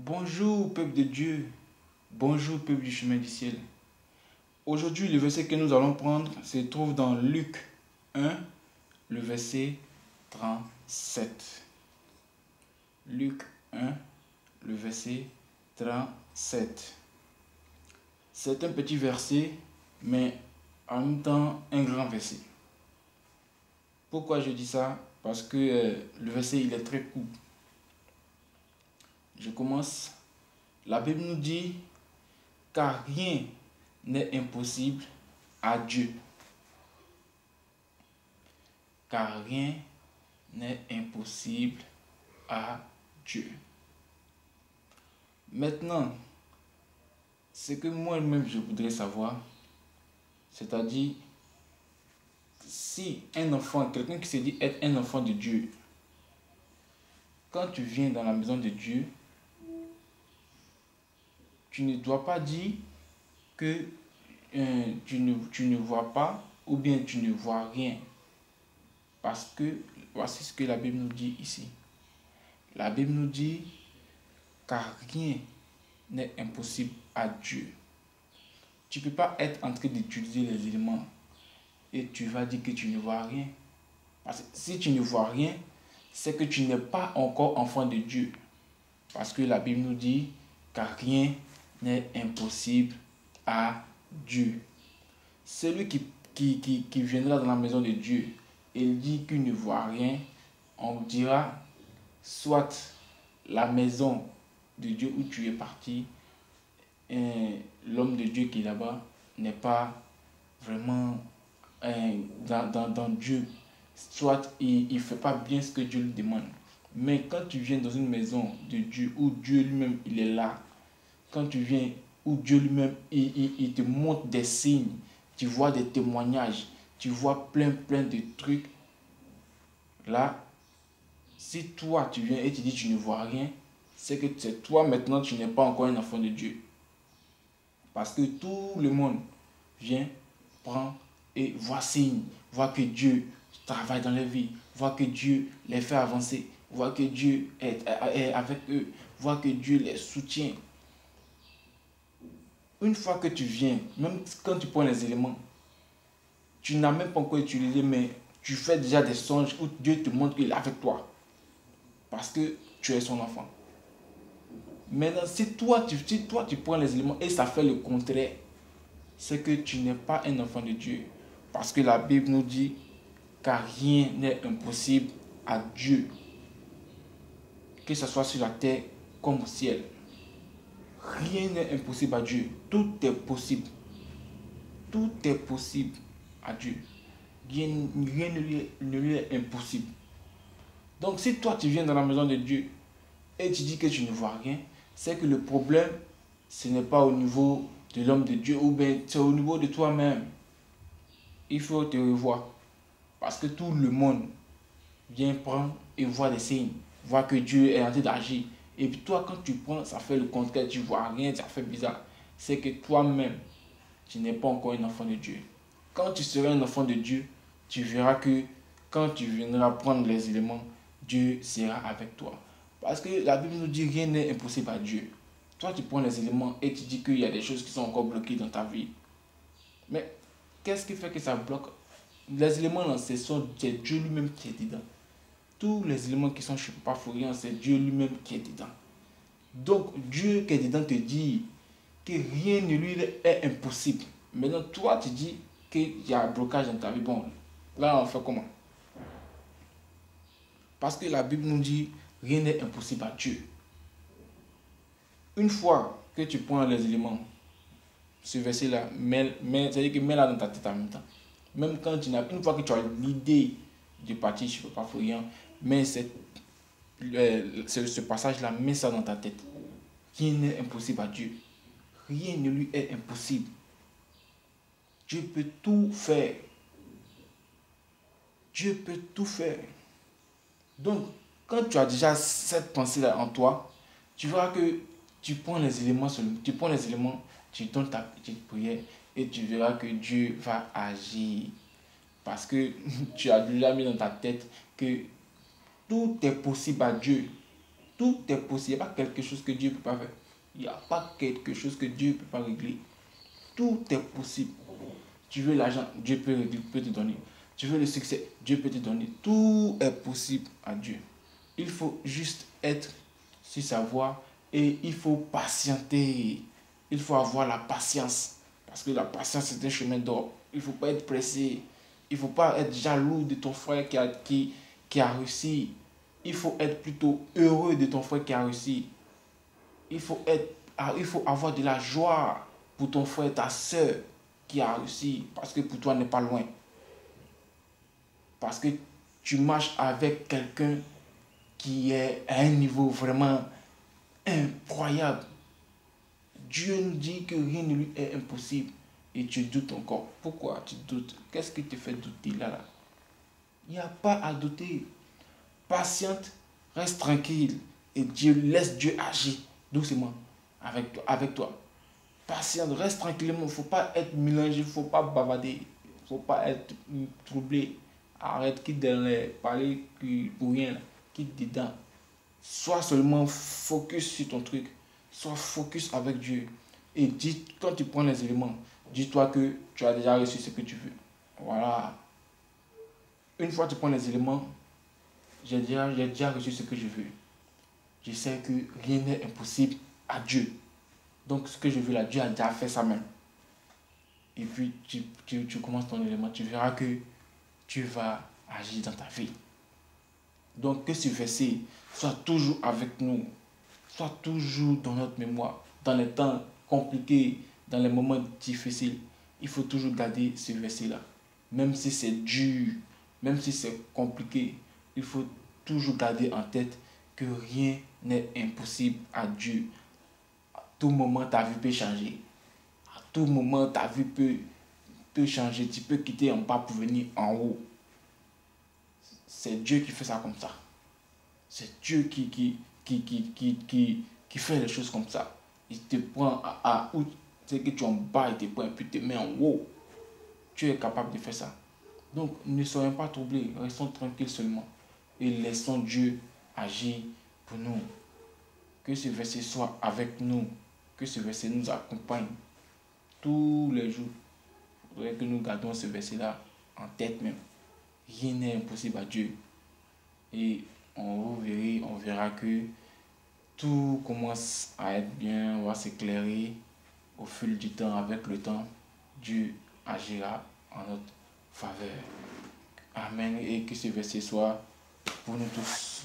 Bonjour peuple de Dieu, bonjour peuple du chemin du ciel. Aujourd'hui, le verset que nous allons prendre se trouve dans Luc 1, le verset 37. Luc 1, le verset 37. C'est un petit verset, mais en même temps un grand verset. Pourquoi je dis ça? Parce que le verset il est très court. Je commence. La Bible nous dit, car rien n'est impossible à Dieu. Car rien n'est impossible à Dieu. Maintenant, ce que moi-même je voudrais savoir, c'est-à-dire, si un enfant, quelqu'un qui se dit être un enfant de Dieu, quand tu viens dans la maison de Dieu, tu ne dois pas dire que tu ne vois pas ou bien tu ne vois rien. Parce que voici ce que la Bible nous dit ici. La Bible nous dit, car rien n'est impossible à Dieu. Tu ne peux pas être en train d'utiliser les éléments et tu vas dire que tu ne vois rien. Parce que si tu ne vois rien, c'est que tu n'es pas encore enfant de Dieu. Parce que la Bible nous dit, car rien n'est impossible à Dieu. Celui qui viendra dans la maison de Dieu et dit qu'il ne voit rien, on dira, soit la maison de Dieu où tu es parti, l'homme de Dieu qui est là-bas n'est pas vraiment dans Dieu, soit il ne fait pas bien ce que Dieu lui demande. Mais quand tu viens dans une maison de Dieu où Dieu lui-même il est là, quand tu viens où Dieu lui-même il te montre des signes, tu vois des témoignages, tu vois plein de trucs, là, si toi tu viens et tu dis tu ne vois rien, c'est que c'est toi maintenant tu n'es pas encore un enfant de Dieu. Parce que tout le monde vient, prend et voit signe, voit que Dieu travaille dans leur vie, voit que Dieu les fait avancer, voit que Dieu est avec eux, voit que Dieu les soutient. Une fois que tu viens, même quand tu prends les éléments, tu n'as même pas encore utilisé, mais tu fais déjà des songes où Dieu te montre qu'il est avec toi. Parce que tu es son enfant. Maintenant, si toi tu prends les éléments et ça fait le contraire, c'est que tu n'es pas un enfant de Dieu. Parce que la Bible nous dit, car rien n'est impossible à Dieu. Que ce soit sur la terre comme au ciel. Rien n'est impossible à Dieu. Tout est possible. Tout est possible à Dieu. Rien ne lui est impossible. Donc si toi tu viens dans la maison de Dieu et tu dis que tu ne vois rien, c'est que le problème, ce n'est pas au niveau de l'homme de Dieu ou bien c'est au niveau de toi-même. Il faut te revoir. Parce que tout le monde vient prendre et voit des signes, voit que Dieu est en train d'agir. Et puis toi, quand tu prends, ça fait le contraire, tu vois rien, ça fait bizarre. C'est que toi-même, tu n'es pas encore un enfant de Dieu. Quand tu seras un enfant de Dieu, tu verras que quand tu viendras prendre les éléments, Dieu sera avec toi. Parce que la Bible nous dit rien n'est impossible à Dieu. Toi, tu prends les éléments et tu dis qu'il y a des choses qui sont encore bloquées dans ta vie. Mais qu'est-ce qui fait que ça bloque? Les éléments, là, c'est Dieu lui-même qui est dedans. Tous les éléments qui sont chez Papa Florian, c'est Dieu lui-même qui est dedans. Donc, Dieu qui est dedans te dit que rien ne lui est impossible. Maintenant, toi, tu dis qu'il y a un blocage dans ta vie. Bon, là, on fait comment? Parce que la Bible nous dit rien n'est impossible à Dieu. Une fois que tu prends les éléments, ce verset-là, c'est-à-dire que mets-la dans ta tête en même temps. Même quand tu n'as, une fois que tu as l'idée de partir chez Papa Florian, mais ce passage-là, mets ça dans ta tête. Rien n'est impossible à Dieu. Rien ne lui est impossible. Dieu peut tout faire. Dieu peut tout faire. Donc, quand tu as déjà cette pensée-là en toi, tu verras que tu prends les éléments, tu donnes ta petite prière et tu verras que Dieu va agir. Parce que tu as déjà mis dans ta tête que tout est possible à Dieu. Tout est possible. Il n'y a pas quelque chose que Dieu ne peut pas faire. Il n'y a pas quelque chose que Dieu ne peut pas régler. Tout est possible. Tu veux l'argent, Dieu peut te donner. Tu veux le succès, Dieu peut te donner. Tout est possible à Dieu. Il faut juste être sur sa voie et il faut patienter. Il faut avoir la patience. Parce que la patience, c'est un chemin d'or. Il ne faut pas être pressé. Il ne faut pas être jaloux de ton frère qui a réussi. Il faut être plutôt heureux de ton frère qui a réussi. Il faut avoir de la joie pour ton frère, ta soeur qui a réussi. Parce que pour toi, n'est pas loin. Parce que tu marches avec quelqu'un qui est à un niveau vraiment incroyable. Dieu nous dit que rien ne lui est impossible. Et tu doutes encore. Pourquoi tu doutes? Qu'est-ce qui te fait douter là? Il n'y a pas à douter. Patiente, reste tranquille. Et laisse Dieu agir doucement avec toi. Patiente, reste tranquillement. Il ne faut pas être mélangé, il ne faut pas bavarder. Il ne faut pas être troublé. Arrête, quitte de parler pour rien. Quitte dedans. Sois seulement focus sur ton truc. Sois focus avec Dieu. Et quand tu prends les éléments, dis-toi que tu as déjà reçu ce que tu veux. Voilà. Une fois que tu prends les éléments, j'ai déjà reçu ce que je veux. Je sais que rien n'est impossible à Dieu. Donc ce que je veux là, Dieu a déjà fait ça même. Et puis tu commences ton élément, tu verras que tu vas agir dans ta vie. Donc que ce verset soit toujours avec nous, soit toujours dans notre mémoire, dans les temps compliqués, dans les moments difficiles. Il faut toujours garder ce verset-là. Même si c'est dur, même si c'est compliqué, il faut toujours garder en tête que rien n'est impossible à Dieu. À tout moment, ta vie peut changer. À tout moment, ta vie peut changer. Tu peux quitter en bas pour venir en haut. C'est Dieu qui fait ça comme ça. C'est Dieu qui fait les choses comme ça. Il te prend à où c'est que tu es en bas, il te prend et puis te met en haut. Tu es capable de faire ça. Donc, ne soyons pas troublés. Restons tranquilles seulement. Et laissons Dieu agir pour nous. Que ce verset soit avec nous. Que ce verset nous accompagne tous les jours. Il faudrait que nous gardons ce verset-là en tête même. Rien n'est impossible à Dieu. Et on verra que tout commence à être bien, on va s'éclairer au fil du temps. Avec le temps, Dieu agira en notre faveur. Amen. Et que ce verset soit pour nous tous.